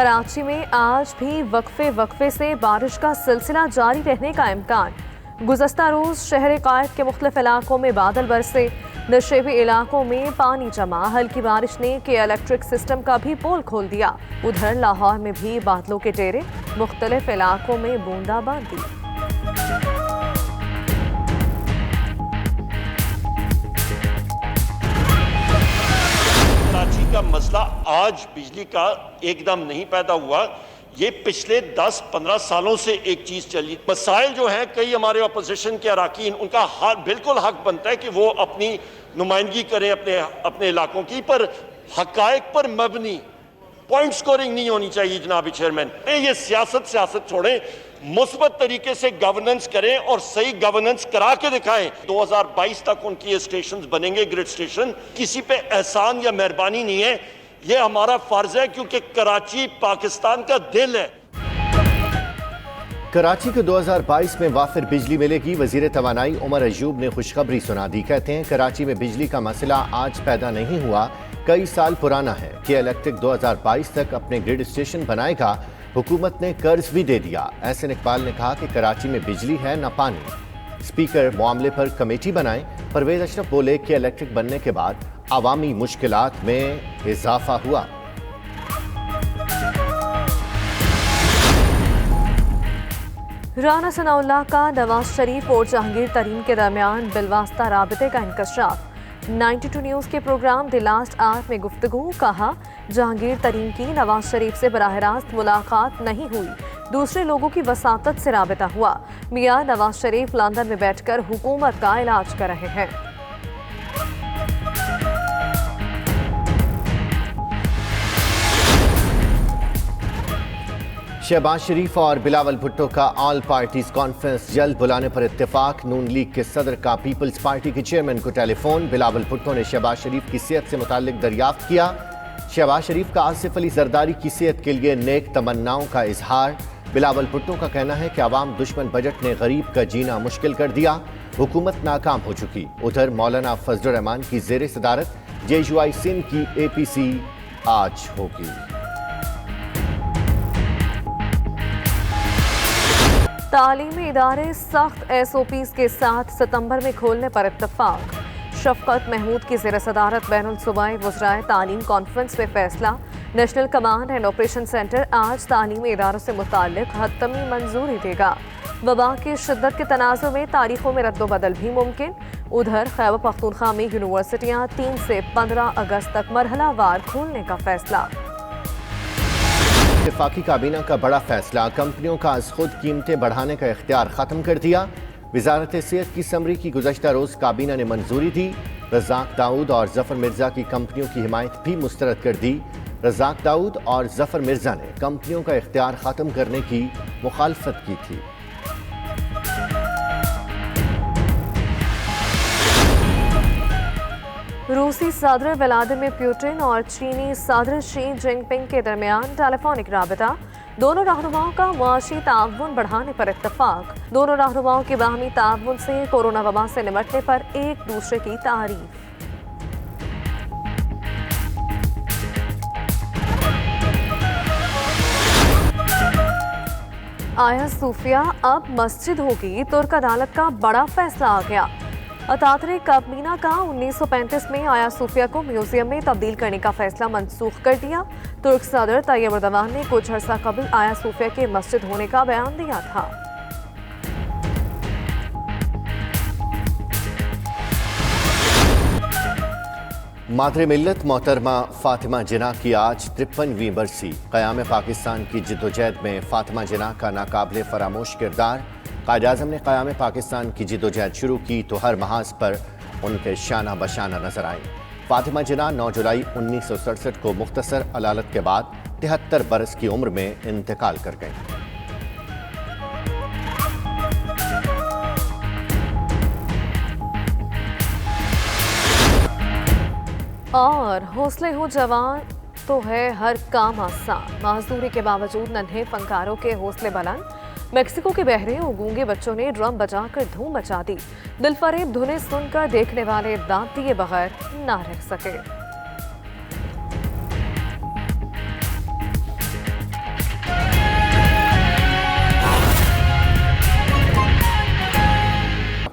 कराची में आज भी वक्फे से बारिश का सिलसिला जारी रहने का इम्कान। गुज़श्ता रोज शहर कायद के मुख्तलिफ इलाकों में बादल बरसे, नशेबी इलाकों में पानी जमा। हल्की बारिश ने के इलेक्ट्रिक सिस्टम का भी पोल खोल दिया। उधर लाहौर में भी बादलों के डेरे, मुख्तलिफ इलाकों में बूंदाबांदी। कराची का मसला आज बिजली का एकदम नहीं पैदा हुआ, ये पिछले 10-15 सालों से एक चीज चली। मसाइल जो हैं, कई हमारे अपोजिशन के अराकीन, उनका बिल्कुल हक बनता है कि वो अपनी नुमाइंदगी करें अपने इलाकों की, पर हकायक पर मबनी पॉइंट स्कोरिंग नहीं होनी चाहिए। जनाब चेयरमैन, ये सियासत छोड़ें, मुस्बत तरीके से गवर्नेंस करें और सही गवर्नेंस करा के दिखाएं। 2022 तक उनकी ये स्टेशन बनेंगे, ग्रिड स्टेशन। किसी पे एहसान या मेहरबानी नहीं है, ये हमारा फर्ज है, क्योंकि कराची पाकिस्तान का दिल है। कराची को 2022 में वाफिर बिजली मिलेगी। वजीर तवानाई उमर अयूब ने खुशखबरी सुना दी। कहते हैं कराची में बिजली का मसला आज पैदा नहीं हुआ, कई साल पुराना है। कि इलेक्ट्रिक 2022 तक अपने ग्रिड स्टेशन बनाएगा। हुकूमत ने कर्ज भी दे दिया। एहसन इकबाल ने कहा कि कराची में बिजली है न पानी। स्पीकर मामले पर कमेटी बनाए। परवेज अशरफ बोले कि इलेक्ट्रिक बनने के बाद आवामी मुश्किलात में इजाफा हुआ। राना सनाउल्लाह का नवाज शरीफ और जहांगीर तरीन के दरमियान बिलवास्ता राबते का इंकशाफ। 92 न्यूज़ के प्रोग्राम द लास्ट आवर में गुफ्तगू। कहा, जहांगीर तरीन की नवाज शरीफ से बराह रास्त मुलाकात नहीं हुई, दूसरे लोगों की वसातत से राबता हुआ। मियां नवाज शरीफ लंदन में बैठकर हुकूमत का इलाज कर रहे हैं। शहबाज शरीफ और बिलावल भुट्टो का ऑल पार्टीज कॉन्फ्रेंस जल्द बुलाने पर इत्तेफाक। नून लीग के सदर का पीपल्स पार्टी के चेयरमैन को टेलीफोन। बिलावल भुट्टो ने शहबाज शरीफ की सेहत से मुताल्लिक दरियाफ्त किया। शहबाज शरीफ का आसिफ अली जरदारी की सेहत के लिए नेक तमन्नाओं का इजहार। बिलावल भुट्टो का कहना है कि आवाम दुश्मन बजट ने गरीब का जीना मुश्किल कर दिया, हुकूमत नाकाम हो चुकी। उधर मौलाना फजलुर रहमान की जेर सदारत JUI सिंध की APC आज होगी। तालीमी इदारे सख्त SOPs के साथ सितंबर में खोलने पर इत्तफाक। शफकत महमूद की ज़ेर सदारत बैनुल सूबाई वज़राए तालीम कॉन्फ्रेंस में फैसला। National command and operation centre आज तालीमी इदारों से मुताल्लिक हतमी मंजूरी देगा। वबा की शिद्दत के तनाज़ुर में तारीखों में रद्दोबदल भी मुमकिन। उधर खैबर पख्तूनख्वा में यूनिवर्सिटियाँ 3 से 15 अगस्त तक मरहलावार खोलने का फैसला। वफाकी काबीना का बड़ा फैसला। कंपनियों का आज खुद कीमतें बढ़ाने का इख्तियार खत्म कर दिया। वजारत सेहत की समरी की गुज़श्ता रोज काबीना ने मंजूरी दी। रज़ाक दाऊद और जफर मिर्जा की कंपनियों की हिमायत भी मुस्तरद कर दी। रज़ाक दाऊद और जफर मिर्जा ने कंपनियों का इख्तियार खत्म करने की मुखालफत की थी। रूसी सदर व्लादिमीर पुतिन और चीनी सदर शी जिनपिंग के दरमियान टेलीफोनिक राबता। दोनों रहनुमाओं का मुआशी ताउन बढ़ाने पर इत्तफाक। दोनों रहनुमाओं के बाहमी ताउन से कोरोना वबा से निपटने पर एक दूसरे की तारीफ। आया सूफिया अब मस्जिद होगी। तुर्क अदालत का बड़ा फैसला आ गया। अतातरे काबीना का 1935 में आया सूफिया को म्यूजियम में तब्दील करने का फैसला मनसूख कर दिया। तुर्क सदर तैयब एर्दोगान ने कुछ अर्सा कबल आया सूफिया के मस्जिद होने का बयान दिया था। मादरे मिल्लत मोहतरमा फातिमा जिन्ना की आज 53वीं बरसी। क़याम पाकिस्तान की जिद्दोजहद में फातिमा जिन्ना का नाकाबिले फरामोश किरदार। कायद-ए-आज़म ने क़याम पाकिस्तान की जिद्दोजहद शुरू की तो हर महाज पर उनके शाना बशाना नजर आए। फातिमा जिन्ना 9 जुलाई 1967 को मुख्तसर अलालत के बाद 73 बरस की उम्र में इंतकाल कर गए। और हौसले हो जवान तो है हर काम आसान। मजदूरी के बावजूद नन्हे फनकारों के हौसले बुलंद। मेक्सिको के बहरे और गूंगे बच्चों ने ड्रम बजाकर धूम मचा दी। दिलफरेब धुनें सुनकर देखने वाले दांत दिए बगैर ना रह सके।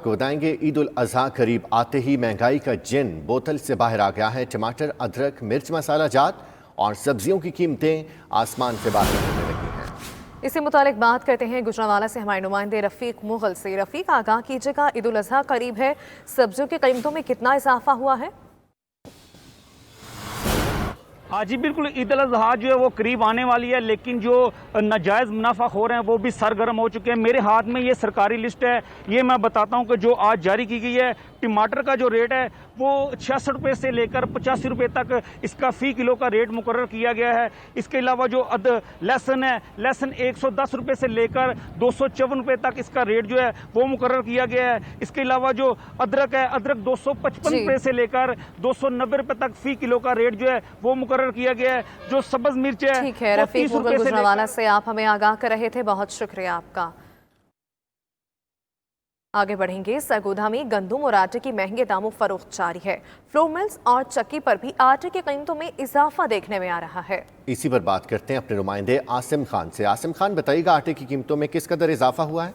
आपको बताएंगे, ईद उल अजहा करीब आते ही महंगाई का जिन बोतल से बाहर आ गया है। टमाटर, अदरक, मिर्च मसाला जात और सब्जियों की कीमतें आसमान से बाहर होने लगी हैं। इसी मुतालिक बात करते हैं गुजरांवाला से हमारे नुमाइंदे रफीक मुगल से। रफीक, आगाह कीजिएगा, ईद उल अजहा करीब है, सब्जियों की कीमतों में कितना इजाफा हुआ है? हाँ जी बिल्कुल, ईद उल अज़हा जो है वो करीब आने वाली है, लेकिन जो नाजायज़ मुनाफा हो रहे हैं वो भी सरगर्म हो चुके हैं। मेरे हाथ में ये सरकारी लिस्ट है, ये मैं बताता हूँ कि जो आज जारी की गई है। टमाटर का जो रेट है वो 66 रुपये से लेकर 85 रुपये तक इसका फ़ी किलो का रेट मुकर्रर किया गया है। इसके अलावा जो लहसुन है, लहसुन 110 रुपये से लेकर 254 रुपये तक इसका रेट जो है वो मुकर्रर किया गया है। इसके अलावा जो अदरक है, अदरक 255 रुपये से लेकर 290 रुपये तक फ़ी किलो का रेट जो है वो मुकर्रर किया गया है। जो सब्ज़ मिर्च है, ठीक है रफीक मुगल गुजरांवाला से आप हमें आगाह कर रहे थे, बहुत शुक्रिया आपका। आगे बढ़ेंगे। सरगोधा में गंदम और आटे की महंगे दामों फरोख्त जारी है। फ्लोर मिल्स और चक्की पर भी आटे की कीमतों में इजाफा देखने में आ रहा है। इसी पर बात करते हैं अपने नुमाइंदे आसिम खान से। आसिम खान, बताइएगा आटे की कीमतों में किस कदर इजाफा हुआ है?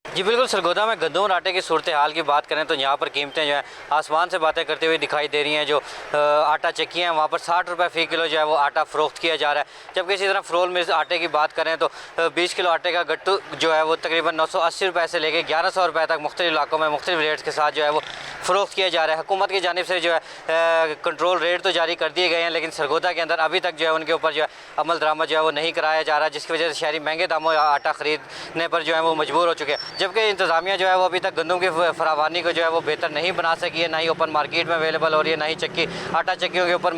जी बिल्कुल, सरगोधा में गंदम और आटे की सूरत हाल की बात करें तो यहाँ पर कीमतें जो हैं आसमान से बातें करते हुए दिखाई दे रही हैं। जो आटा चक्कियाँ हैं वहाँ पर 60 रुपये फ़ी किलो जो है वो आटा फ़रोख्त किया जा रहा है। जबकि इसी तरह फ्लोर मिल्स आटे की बात करें तो 20 किलो आटे का गट्टू जो है वो तकरीबन 980 रुपये से लेकर 1100 रुपये तक मुख्तलिफ इलाकों में मुख्तलिफ रेट्स के साथ जो है वो फ़रोख्त किया जा रहा है। हुकूमत की जानिब से जो है कंट्रोल रेट तो जारी कर दिए गए हैं, लेकिन सरगोधा के अंदर अभी तक जो है उनके ऊपर जो है अमल दरामद जो है वो नहीं कराया जा रहा, जिसकी वजह से शहरी महंगे दामों आटा ख़रीदने पर जो है वो मजबूर हो चुके हैं। जबकि इंतज़ामिया जो है वो अभी तक गंदम की फरावानी को जो है वो बेहतर नहीं बना सकी है, ना ही ओपन मार्केट में अवेलेबल हो रही है, ना ही चक्की आटा चक्कियों के ऊपर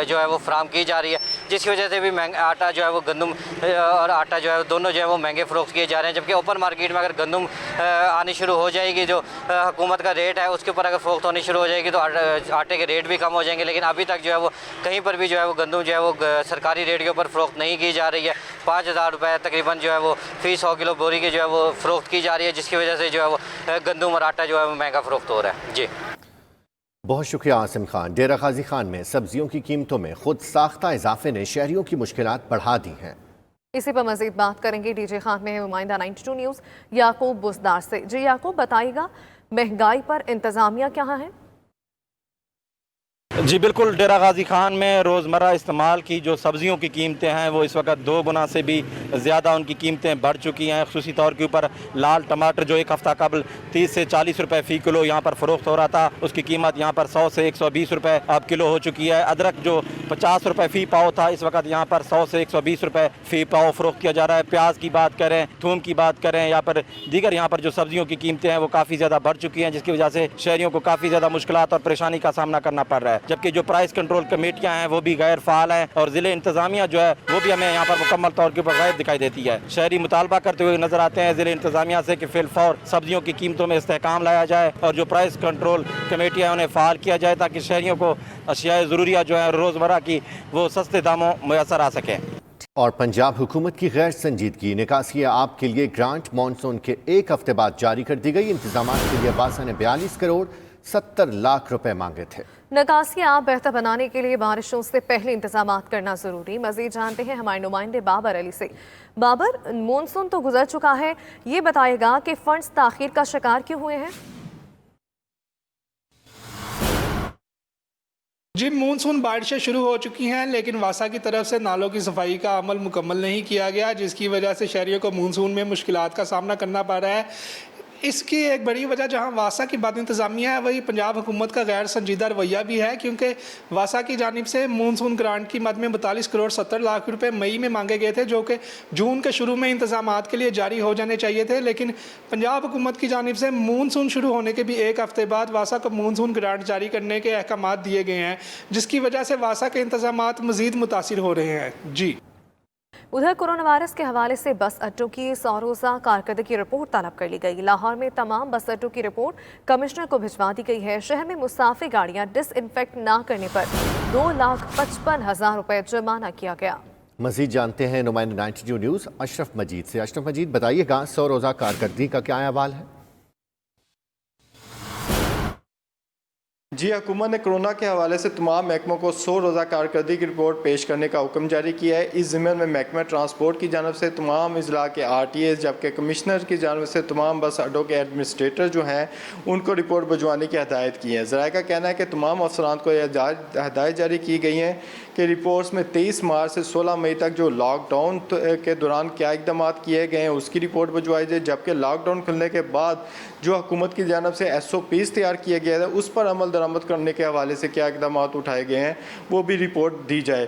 जो है वो फराम की जा रही है, जिसकी वजह से भी आटा जो है वो गंदम और आटा जो है दोनों जो है वो महंगे फ़रोख्त किए जा रहे हैं। जबकि ओपन मार्केट में अगर गंदम आनी शुरू हो जाएगी, जो हुकूमत का रेट है उसके ऊपर अगर फ़रोख्त होनी शुरू हो जाएगी तो आटे के रेट भी कम हो जाएंगे। लेकिन अभी तक जो है वो कहीं पर भी जो है वो गंदम जो है वो सरकारी रेट के ऊपर फ़रोख्त नहीं की जा रही है। 5000 रुपये तकरीबन जो है वो फ़ी 100 किलो बोरी की जो है वो फ़रोख्त की जा रही है, जिसकी वजह से जो है वो गंदम और आटा जो है वो महंगा फ़रोख्त हो रहा है। जी बहुत शुक्रिया आसिम खान। डेरा गाजी खान में सब्जियों की कीमतों में खुद साख्ता इजाफे ने शहरियों की मुश्किलात बढ़ा दी हैं। इसी पर मजीद बात करेंगे डीजे खान में नुमाइंदा 92 न्यूज़ याकूब बुजदार से। जी याकूब, बताइएगा महंगाई पर इंतजामिया क्या है? जी बिल्कुल, डेरा गाजी खान में रोज़मर्रा इस्तेमाल की जो सब्ज़ियों की कीमतें हैं वो इस वक्त 2 गुना से भी ज़्यादा उनकी कीमतें बढ़ चुकी हैं। ख़ुसूसी तौर के ऊपर लाल टमाटर जो एक हफ़्ता कबल 30 से 40 रुपये फ़ी किलो यहाँ पर फ़रोख्त हो रहा था, उसकी कीमत यहाँ पर 100 से 120 रुपये अब किलो हो चुकी है। अदरक जो 50 रुपये फ़ी पाव था, इस वक्त यहाँ पर 100 से 120 रुपये फ़ी पाव फ़रोख्त किया जा रहा है। प्याज की बात करें, थूम की बात करें, या पर दीगर यहाँ पर जो सब्ज़ियों की कीमतें हैं वो काफ़ी ज़्यादा बढ़ चुकी हैं, जिसकी वजह से शहरियों को काफ़ी ज़्यादा मुश्किलात और परेशानी का सामना करना पड़ रहा है। जबकि जो प्राइस कंट्रोल कमेटियां हैं वो भी गैर फाल हैं और ज़िले इंतजामिया जो है वो भी हमें यहाँ पर मुकम्मल तौर के ऊपर गैर दिखाई देती है। शहरी मुतालबा करते हुए नजर आते हैं ज़िले इंतजामिया से कि फिलफौर सब्जियों की कीमतों में इस्तेहकाम लाया जाए और जो प्राइस कंट्रोल कमेटियाँ उन्हें फ़ाल किया जाए, ताकि शहरियों को अशियाए ज़रूरिया जो है रोज़मर्रा की वो सस्ते दामों मैसर आ सकें। और पंजाब हुकूमत की गैर संजीदगी, निकासी आप के लिए ग्रांट मानसून के 1 हफ्ते बाद जारी कर दी गई। इंतजाम के लिए वासा ने 42 करोड़ 70 लाख रुपए मांगे थे। निकासी आप बेहतर बनाने के लिए बारिशों से पहले इंतजाम करना जरूरी। मजीद जानते हैं हमारे नुमाइंदे बाबर अली से। बाबर, मानसून तो गुजर चुका है, ये बताएगा कि फंड्स ताखीर का शिकार क्यों हुए हैं? जी, मानसून बारिशें शुरू हो चुकी हैं, लेकिन वासा की तरफ से नालों की सफाई का अमल मुकम्मल नहीं किया गया, जिसकी वजह से शहरियों को मानसून में मुश्किलात का सामना करना पड़ रहा है। इसकी एक बड़ी वजह जहां वासा की बात इंतजामिया है, वही पंजाब हुकूमत का गैर संजीदा रवैया भी है, क्योंकि वासा की जानिब से मानसून ग्रांट की मद में 42 करोड़ 70 लाख रुपए मई में मांगे गए थे, जो कि जून के शुरू में इंतजामात के लिए जारी हो जाने चाहिए थे। लेकिन पंजाब हुकूमत की जानिब से मानसून शुरू होने के भी 1 हफ्ते बाद वासा को मानसून ग्रांट जारी करने के अहकामात दिए गए हैं, जिसकी वजह से वासा के इंतजामात मज़ीद मुतासिर हो रहे हैं। जी, उधर कोरोना वायरस के हवाले से बस अड्डों की 100 रोज़ा कारकर्दगी रिपोर्ट तलब कर ली गई। लाहौर में तमाम बस अड्डों की रिपोर्ट कमिश्नर को भिजवा दी गई है। शहर में मुसाफिर गाड़ियां डिसइंफेक्ट ना करने पर 2,55,000 रुपए जुर्माना किया गया। मजीद जानते हैं नुमाइंदा 92 न्यूज़ अशरफ मजीद से। अशरफ मजीद, बताइएगा 100 रोज़ा कारकर्दगी का क्या अहवाल है? जी, हुकूमत ने कोरोना के हवाले से तमाम महकमों को 100 रोज़ा कारकर्दगी की रिपोर्ट पेश करने का हुक्म जारी किया है। इस ज़िम्मे में महकमा ट्रांसपोर्ट की जानब से तमाम अजला के RTAs, जबकि कमिश्नर की जानब से तमाम बस अड्डों के एडमिनिस्ट्रेटर जो हैं उनको रिपोर्ट भिजवाने की हदायत की है। ज़राए का कहना है कि तमाम अफसरान को हदायत जारी की गई हैं कि रिपोर्ट्स में 23 मार्च से 16 मई तक जो लॉकडाउन के दौरान क्या इक़दाम किए गए हैं उसकी रिपोर्ट भिजवाई जाए, जबकि लॉकडाउन खुलने के बाद जो हुकूमत की जानब से SOPs तैयार किए गए थे उस पर अमल दरामद करने के हवाले से क्या इक़दाम उठाए गए हैं वो भी रिपोर्ट दी जाए।